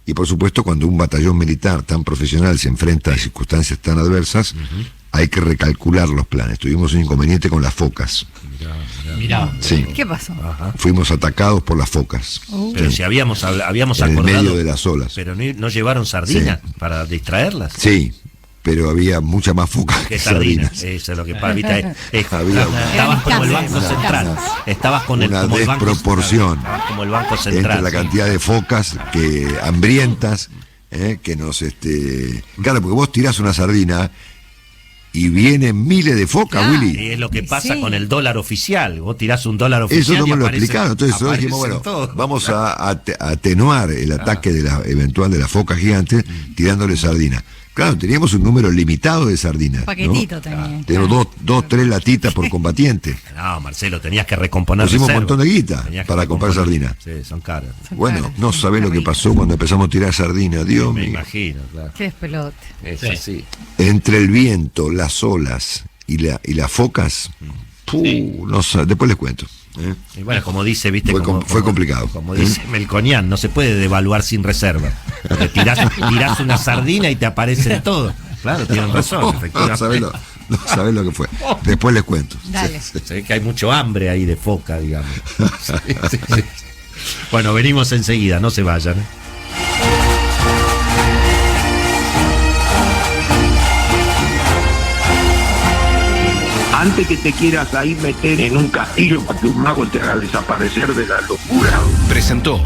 C: Y por supuesto, cuando un batallón militar tan profesional se enfrenta a circunstancias tan adversas, hay que recalcular los planes. Tuvimos un inconveniente con las focas.
E: Mirá.
C: Sí,
D: ¿Qué pasó?
C: fuimos atacados por las focas.
A: Pero
C: Sí.
A: si habíamos
C: En el
A: acordado,
C: medio de las olas.
A: pero no llevaron sardinas para distraerlas.
C: Sí, pero había mucha más foca
A: Que
C: que
A: sardinas.
C: sardinas.
A: Eso es lo que pasa. ¿Viste?
C: Había
A: Estabas como el Banco
D: Una-
A: Central. Estabas con
C: una
A: como el Banco
C: desproporción
A: Estabas como el Banco Central.
C: entre la
A: sí.
C: cantidad de focas hambrientas que nos claro, porque vos tirás una sardina y vienen miles de focas,
D: Claro.
C: Willy.
A: Y es lo que
D: Y
A: pasa
D: sí.
A: con el dólar oficial. Vos tirás un dólar oficial.
C: Eso no
A: y
C: me lo
A: aparece-
C: explicaron, entonces nosotros dijimos,
A: aparecen
C: bueno,
A: todos.
C: vamos a atenuar el ataque de la eventual de la foca gigante tirándole sardina. Claro, teníamos un número limitado de sardinas, ¿no?
D: Paquetito también.
C: Tenemos 3 latitas por combatiente.
A: No, Marcelo, tenías que recomponer.
C: Pusimos un
A: reservas.
C: montón de guita
A: Tenías que
C: para comprar
A: recomponer.
C: sardinas.
A: Sí, son caras.
C: Bueno,
D: Claro,
C: no sabés lo que pasó cuando empezamos a tirar sardinas, Dios
A: Me
C: mío.
A: imagino, claro.
D: Qué despelote.
A: Es así.
C: Entre el viento, las olas y las focas, no sé, después les cuento.
A: Y bueno, como dice, viste,
C: Fue complicado.
A: Como dice Melconian, no se puede devaluar sin reserva. Porque tirás una sardina y te aparecen todo. Claro, tienen razón,
C: No
A: efectivamente.
C: sabés lo que fue. Después les cuento.
D: Dale.
A: Se ve que hay mucho hambre ahí de foca, digamos. Sí, sí, sí. Bueno, venimos enseguida, no se vayan.
B: Antes que te quieras ahí meter en un castillo para que un mago te haga desaparecer de la locura.
F: Presentó